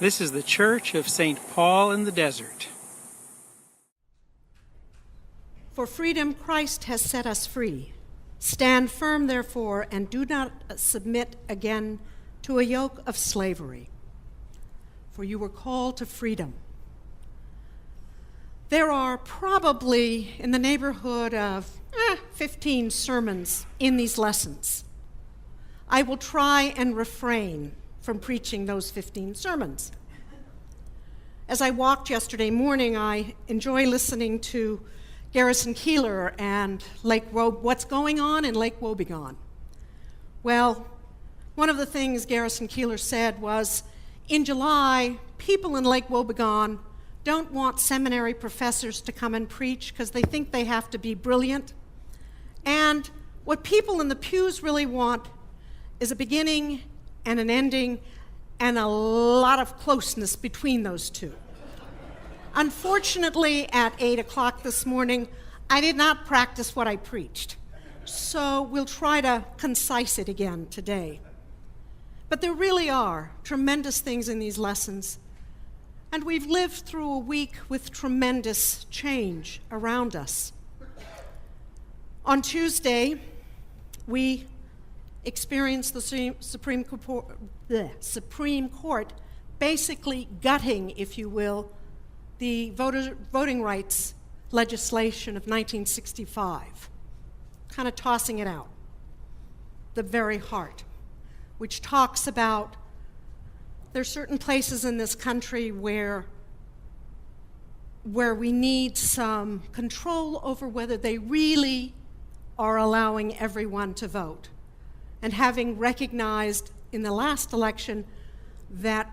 This is the Church of St. Paul in the Desert. For freedom Christ has set us free. Stand firm, therefore, and do not submit again to a yoke of slavery. For you were called to freedom. There are probably in the neighborhood of 15 sermons in these lessons. I will try and refrain from preaching those 15 sermons. As I walked yesterday morning, I enjoy listening to Garrison Keillor and what's going on in Lake Wobegon. Well, one of the things Garrison Keillor said was, in July, people in Lake Wobegon don't want seminary professors to come and preach because they think they have to be brilliant. And what people in the pews really want is a beginning and an ending and a lot of closeness between those two. Unfortunately, at 8 o'clock this morning, I did not practice what I preached. So we'll try to concise it again today. But there really are tremendous things in these lessons. And we've lived through a week with tremendous change around us. On Tuesday, we experienced the Supreme Court basically gutting, if you will, the voting rights legislation of 1965, kind of tossing it out, the very heart, which talks about there's certain places in this country where we need some control over whether they really are allowing everyone to vote. And having recognized in the last election that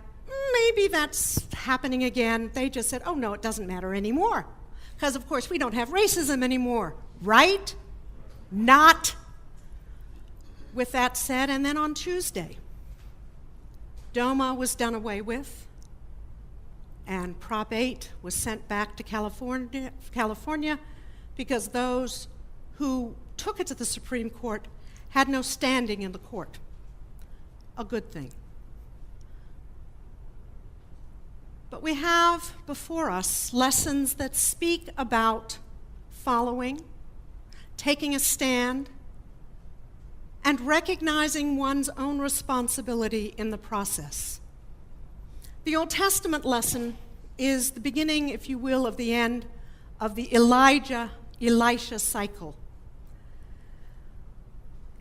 maybe that's happening again, they just said, oh no, it doesn't matter anymore. Because of course we don't have racism anymore, right? Not. With that said, and then on Tuesday, DOMA was done away with, and Prop 8 was sent back to California because those who took it to the Supreme Court had no standing in the court. A good thing. But we have before us lessons that speak about following, taking a stand, and recognizing one's own responsibility in the process. The Old Testament lesson is the beginning, if you will, of the end of the Elijah-Elisha cycle.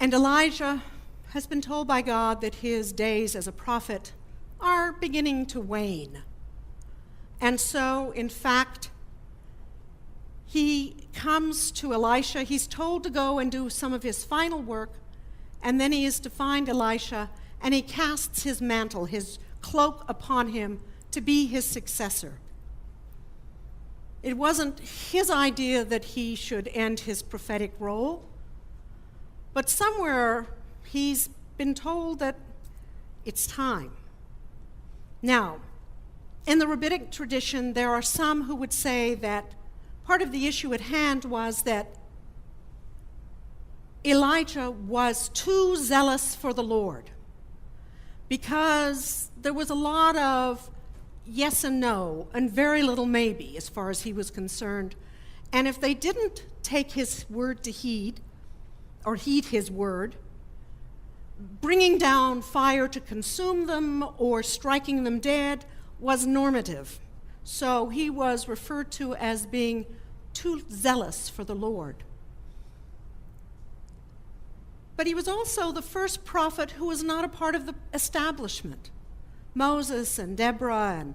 And Elijah has been told by God that his days as a prophet are beginning to wane. And so, in fact, he comes to Elisha. He's told to go and do some of his final work, and then he is to find Elisha, and he casts his mantle, his cloak upon him to be his successor. It wasn't his idea that he should end his prophetic role, but somewhere he's been told that it's time. Now, in the rabbinic tradition, there are some who would say that part of the issue at hand was that Elijah was too zealous for the Lord because there was a lot of yes and no and very little maybe as far as he was concerned. And if they didn't take his word to heed, or heed his word, bringing down fire to consume them or striking them dead was normative. So he was referred to as being too zealous for the Lord. But he was also the first prophet who was not a part of the establishment. Moses and Deborah and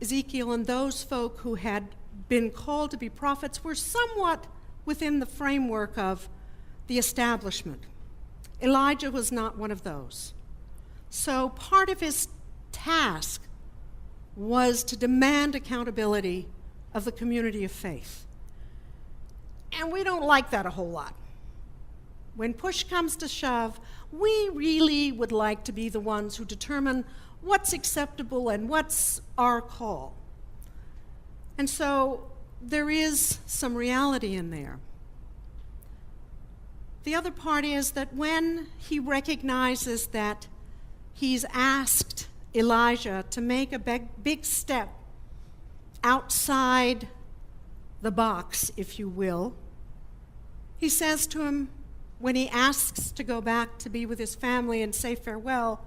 Ezekiel and those folk who had been called to be prophets were somewhat within the framework of the establishment. Elijah was not one of those. So part of his task was to demand accountability of the community of faith. And we don't like that a whole lot. When push comes to shove, we really would like to be the ones who determine what's acceptable and what's our call. And so there is some reality in there. The other part is that when he recognizes that he's asked Elijah to make a big step outside the box, if you will. He says to him, when he asks to go back to be with his family and say farewell,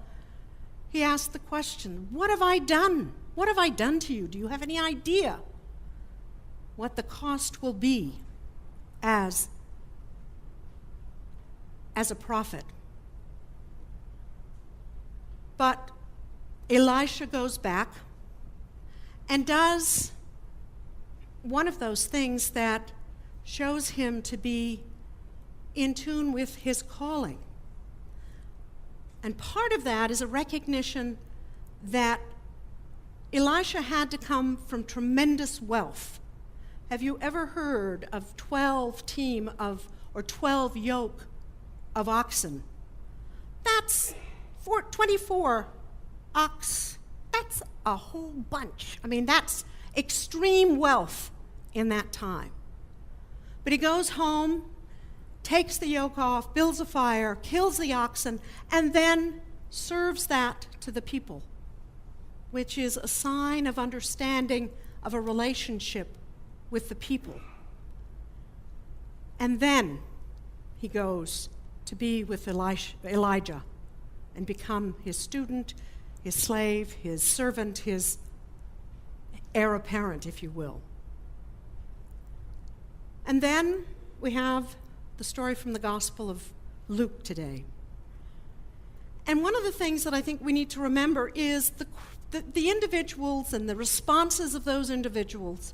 he asks the question, what have I done? What have I done to you? Do you have any idea what the cost will be as a prophet? But Elisha goes back and does one of those things that shows him to be in tune with his calling. And part of that is a recognition that Elisha had to come from tremendous wealth. Have you ever heard of 12 yoke of oxen? That's 24 ox. That's a whole bunch. I mean, that's extreme wealth in that time. But he goes home, takes the yoke off, builds a fire, kills the oxen, and then serves that to the people, which is a sign of understanding of a relationship with the people. And then he goes to be with Elijah and become his student, his slave, his servant, his heir apparent, if you will. And then we have the story from the Gospel of Luke today. And one of the things that I think we need to remember is the individuals and the responses of those individuals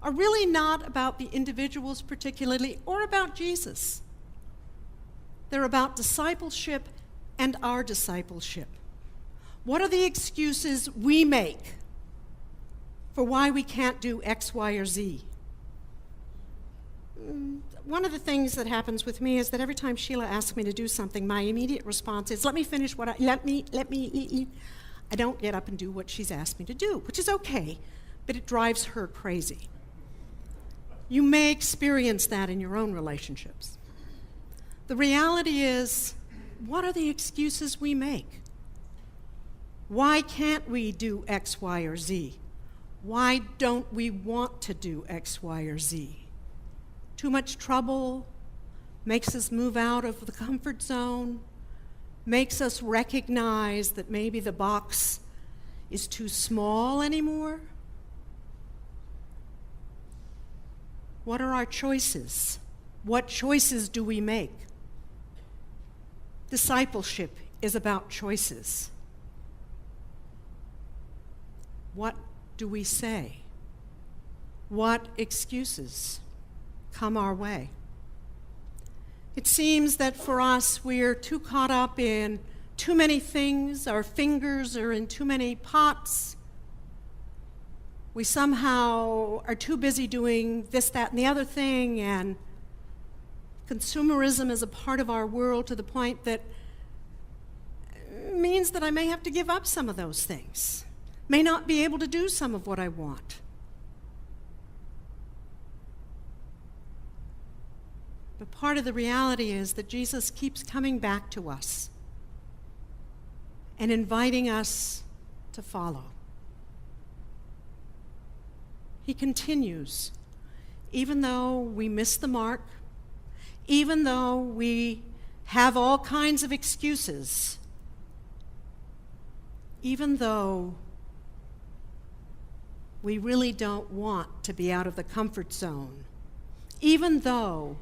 are really not about the individuals particularly or about Jesus. They're about discipleship and our discipleship. What are the excuses we make for why we can't do X, Y, or Z? One of the things that happens with me is that every time Sheila asks me to do something, my immediate response is, let me finish what I don't get up and do what she's asked me to do, which is okay, but it drives her crazy. You may experience that in your own relationships. The reality is, what are the excuses we make? Why can't we do X, Y, or Z? Why don't we want to do X, Y, or Z? Too much trouble makes us move out of the comfort zone, makes us recognize that maybe the box is too small anymore. What are our choices? What choices do we make? Discipleship is about choices. What do we say? What excuses come our way? It seems that for us, we're too caught up in too many things. Our fingers are in too many pots. We somehow are too busy doing this, that, and the other thing, and consumerism is a part of our world to the point that means that I may have to give up some of those things, may not be able to do some of what I want. But part of the reality is that Jesus keeps coming back to us and inviting us to follow. He continues, even though we miss the mark, even though we have all kinds of excuses, even though we really don't want to be out of the comfort zone, even though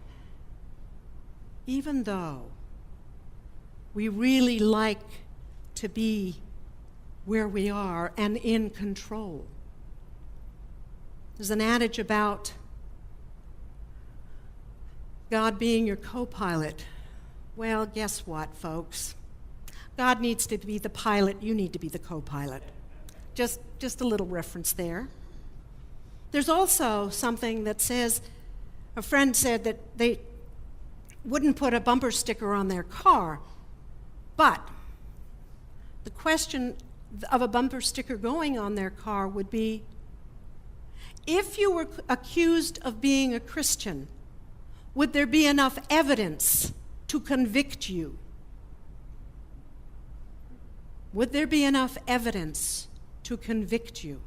we really like to be where we are and in control. There's an adage about God being your co-pilot. Well, guess what, folks? God needs to be the pilot. You need to be the co-pilot. Just a little reference there. There's also something that says, a friend said that they wouldn't put a bumper sticker on their car, but the question of a bumper sticker going on their car would be, if you were accused of being a Christian, would there be enough evidence to convict you? Would there be enough evidence to convict you?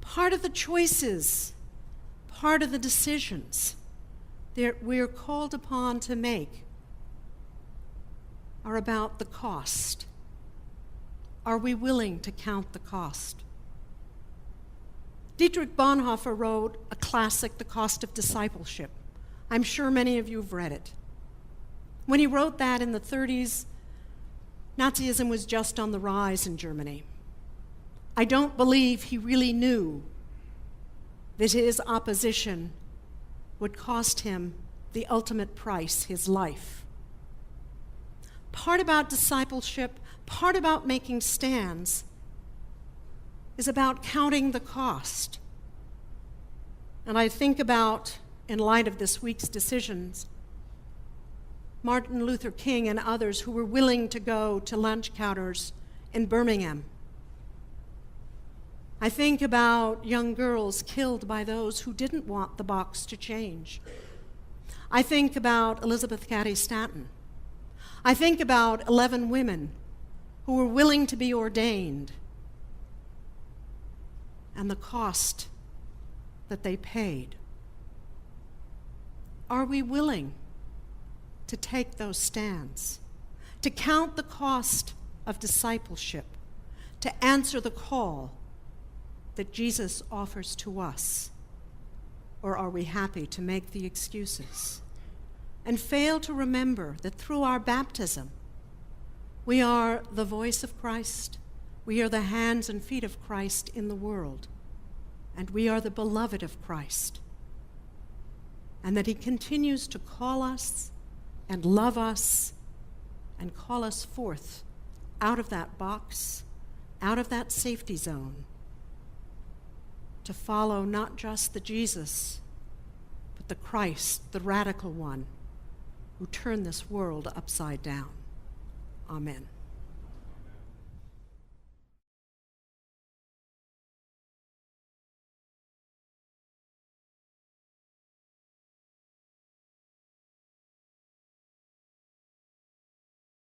Part of the choices, part of the decisions that we're called upon to make are about the cost. Are we willing to count the cost? Dietrich Bonhoeffer wrote a classic, The Cost of Discipleship. I'm sure many of you have read it. When he wrote that in the 30s, Nazism was just on the rise in Germany. I don't believe he really knew that his opposition would cost him the ultimate price, his life. Part about discipleship, part about making stands, is about counting the cost. And I think about, in light of this week's decisions, Martin Luther King and others who were willing to go to lunch counters in Birmingham. I think about young girls killed by those who didn't want the box to change. I think about Elizabeth Cady Stanton. I think about 11 women who were willing to be ordained and the cost that they paid. Are we willing to take those stands, to count the cost of discipleship, to answer the call that Jesus offers to us? Or are we happy to make the excuses and fail to remember that through our baptism, we are the voice of Christ, we are the hands and feet of Christ in the world, and we are the beloved of Christ, and that he continues to call us and love us and call us forth out of that box, out of that safety zone, to follow not just the Jesus, but the Christ, the radical one, who turned this world upside down. Amen.